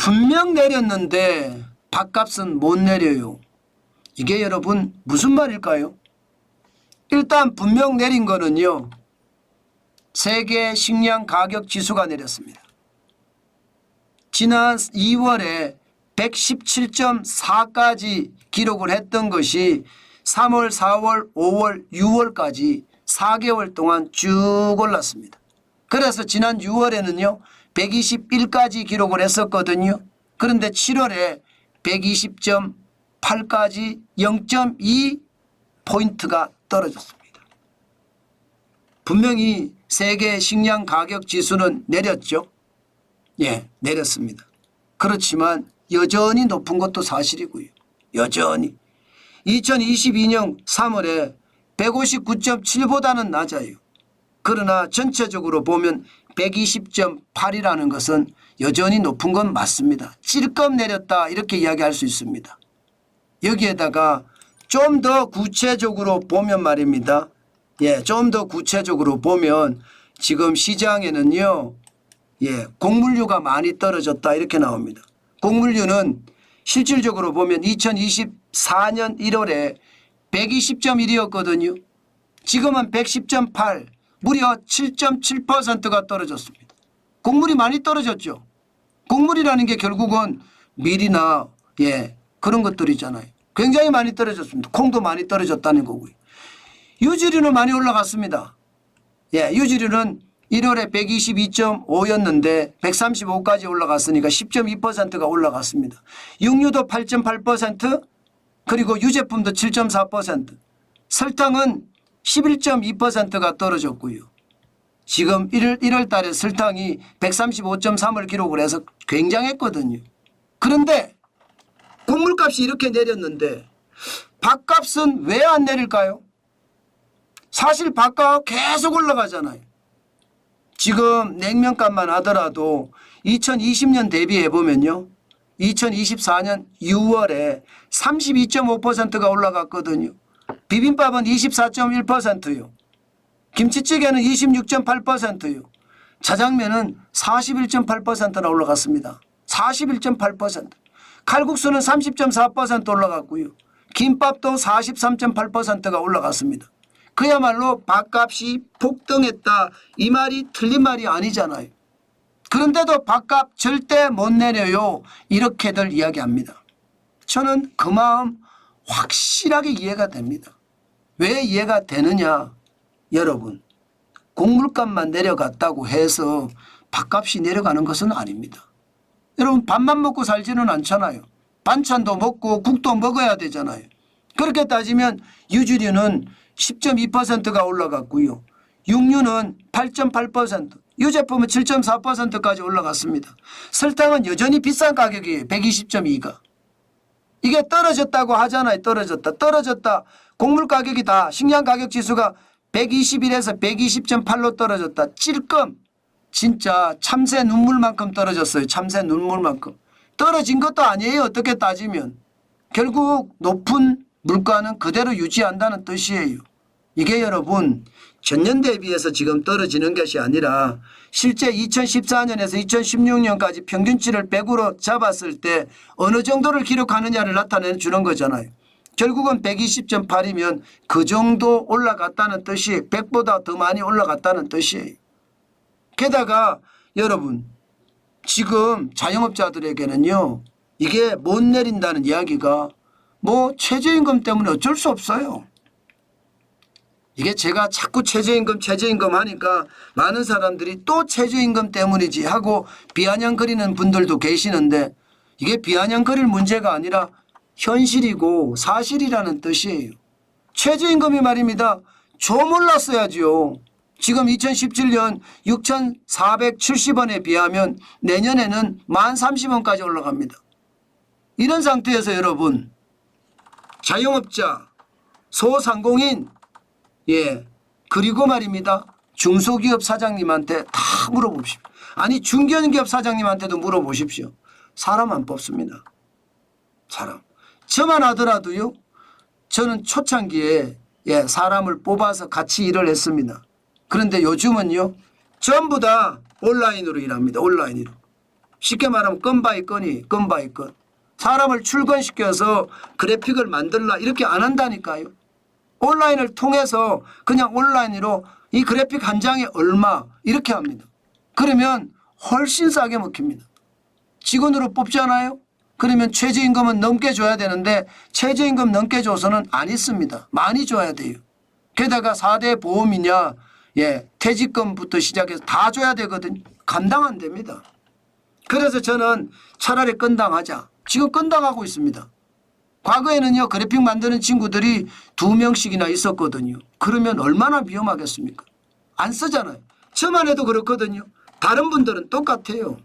분명 내렸는데 밥값은 못 내려요. 이게 여러분 무슨 말일까요? 일단 분명 내린 거는요. 세계 식량 가격 지수가 내렸습니다. 지난 2월에 117.4까지 기록을 했던 것이 3월, 4월, 5월, 6월까지 4개월 동안 쭉 올랐습니다. 그래서 지난 6월에는요 121까지 기록을 했었거든요. 그런데 7월에 120.8까지 0.2포인트가 떨어졌습니다. 분명히 세계 식량 가격 지수는 내렸죠. 예, 내렸습니다. 그렇지만 여전히 높은 것도 사실이고요. 여전히 2022년 3월에 159.7보다는 낮아요. 그러나 전체적으로 보면 120.8이라는 것은 여전히 높은 건 맞습니다. 찔끔 내렸다 이렇게 이야기할 수 있습니다. 여기에다가 좀 더 구체적으로 보면 말입니다. 예, 좀 더 구체적으로 보면 지금 시장에는요. 예, 곡물류가 많이 떨어졌다 이렇게 나옵니다. 곡물류는 실질적으로 보면 2024년 1월에 120.1이었거든요. 지금은 110.8, 무려 7.7%가 떨어졌습니다. 곡물이 많이 떨어졌죠. 곡물이라는 게 결국은 밀이나 예, 그런 것들이잖아요. 굉장히 많이 떨어졌습니다. 콩도 많이 떨어졌다는 거고요. 유지류는 많이 올라갔습니다. 예, 유지류는 1월에 122.5였는데 135까지 올라갔으니까 10.2%가 올라갔습니다. 육류도 8.8%, 그리고 유제품도 7.4%, 설탕은 11.2%가 떨어졌고요. 지금 1월 달에 설탕이 135.3을 기록을 해서 굉장했거든요. 그런데 곡물값이 이렇게 내렸는데 밥값은 왜 안 내릴까요? 사실 밥값 계속 올라가잖아요. 지금 냉면값만 하더라도 2020년 대비해 보면요. 2024년 6월에 32.5%가 올라갔거든요. 비빔밥은 24.1%요. 김치찌개는 26.8%요. 자장면은 41.8%나 올라갔습니다. 41.8%. 칼국수는 30.4% 올라갔고요. 김밥도 43.8%가 올라갔습니다. 그야말로 밥값이 폭등했다 이 말이 틀린 말이 아니잖아요. 그런데도 밥값 절대 못 내려요 이렇게들 이야기합니다. 저는 그 마음 확실하게 이해가 됩니다. 왜 이해가 되느냐. 여러분, 곡물값만 내려갔다고 해서 밥값이 내려가는 것은 아닙니다. 여러분, 밥만 먹고 살지는 않잖아요. 반찬도 먹고 국도 먹어야 되잖아요. 그렇게 따지면 유지류는 10.2%가 올라갔고요. 육류는 8.8%, 유제품은 7.4%까지 올라갔습니다. 설탕은 여전히 비싼 가격이에요. 120.2가. 이게 떨어졌다고 하잖아요. 떨어졌다. 곡물 가격이 다 식량 가격 지수가 121에서 120.8로 떨어졌다. 찔끔 진짜 참새 눈물만큼 떨어졌어요. 참새 눈물만큼. 떨어진 것도 아니에요. 어떻게 따지면. 결국 높은 물가는 그대로 유지한다는 뜻이에요. 이게 여러분 전년 대비해서 지금 떨어지는 것이 아니라 실제 2014년에서 2016년까지 평균치를 100으로 잡았을 때 어느 정도를 기록하느냐를 나타내 주는 거잖아요. 결국은 120.8이면 그 정도 올라갔다는 뜻이 100보다 더 많이 올라갔다는 뜻이에요. 게다가 여러분 지금 자영업자들에게는요. 이게 못 내린다는 이야기가 뭐 최저임금 때문에 어쩔 수 없어요. 이게 제가 자꾸 최저임금 하니까 많은 사람들이 또 최저임금 때문이지 하고 비아냥거리는 분들도 계시는데 이게 비아냥거릴 문제가 아니라 현실이고 사실이라는 뜻이에요. 최저임금이 말입니다. 좀 올랐어야지요. 지금 2017년 6,470원에 비하면 내년에는 1030원까지 올라갑니다. 이런 상태에서 여러분 자영업자, 소상공인 예 그리고 말입니다. 중소기업 사장님한테 다 물어보십시오. 아니 중견기업 사장님한테도 물어보십시오. 사람 안 뽑습니다. 사람. 저만 하더라도요. 저는 초창기에 예, 사람을 뽑아서 같이 일을 했습니다. 그런데 요즘은요. 전부 다 온라인으로 일합니다. 온라인으로. 쉽게 말하면 건 바이 건이 건 바이 건. 사람을 출근시켜서 그래픽을 만들라 이렇게 안 한다니까요. 온라인을 통해서 그냥 온라인으로 이 그래픽 한 장에 얼마 이렇게 합니다. 그러면 훨씬 싸게 먹힙니다. 직원으로 뽑잖아요. 그러면 최저임금은 넘게 줘야 되는데 최저임금 넘게 줘서는 안 있습니다. 많이 줘야 돼요. 게다가 4대 보험이냐 퇴직금부터 시작해서 다 줘야 되거든요. 감당 안 됩니다. 그래서 저는 차라리 건당하자. 지금 건당하고 있습니다. 과거에는요 그래픽 만드는 친구들이 2명씩이나 있었거든요. 그러면 얼마나 위험하겠습니까? 안 쓰잖아요. 저만 해도 그렇거든요. 다른 분들은 똑같아요.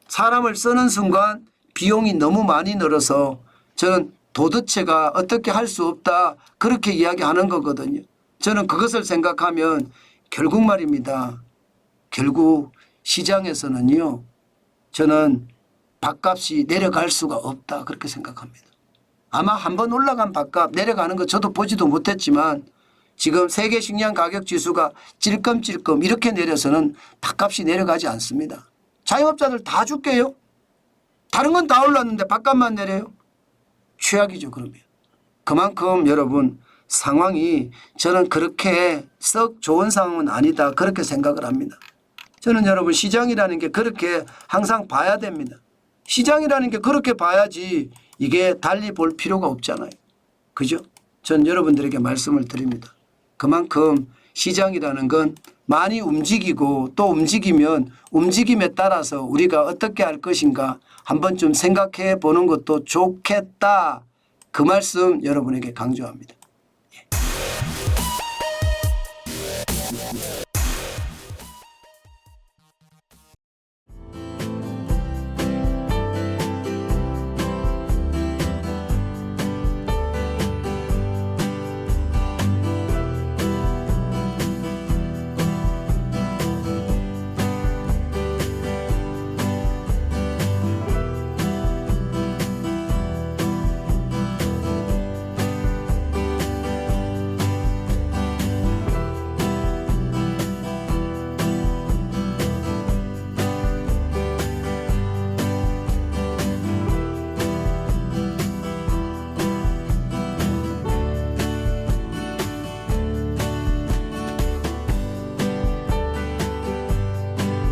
사람을 쓰는 순간 비용이 너무 많이 늘어서 저는 도대체가 어떻게 할 수 없다 그렇게 이야기하는 거거든요. 저는 그것을 생각하면 결국 말입니다. 결국 시장에서는요. 저는 밥값이 내려갈 수가 없다 그렇게 생각합니다. 아마 한번 올라간 밥값 내려가는 거 저도 보지도 못했지만 지금 세계 식량 가격 지수가 찔끔찔끔 이렇게 내려서는 밥값이 내려가지 않습니다. 자영업자들 다 줄게요. 다른 건 다 올랐는데 밥값만 내려요. 최악이죠 그러면. 그만큼 여러분 상황이 저는 그렇게 썩 좋은 상황은 아니다 그렇게 생각을 합니다. 저는 여러분 시장이라는 게 그렇게 항상 봐야 됩니다. 시장이라는 게 그렇게 봐야지 이게 달리 볼 필요가 없잖아요. 그죠? 전 여러분들에게 말씀을 드립니다. 그만큼 시장이라는 건 많이 움직이고 또 움직이면 움직임에 따라서 우리가 어떻게 할 것인가 한번 좀 생각해 보는 것도 좋겠다. 그 말씀 여러분에게 강조합니다.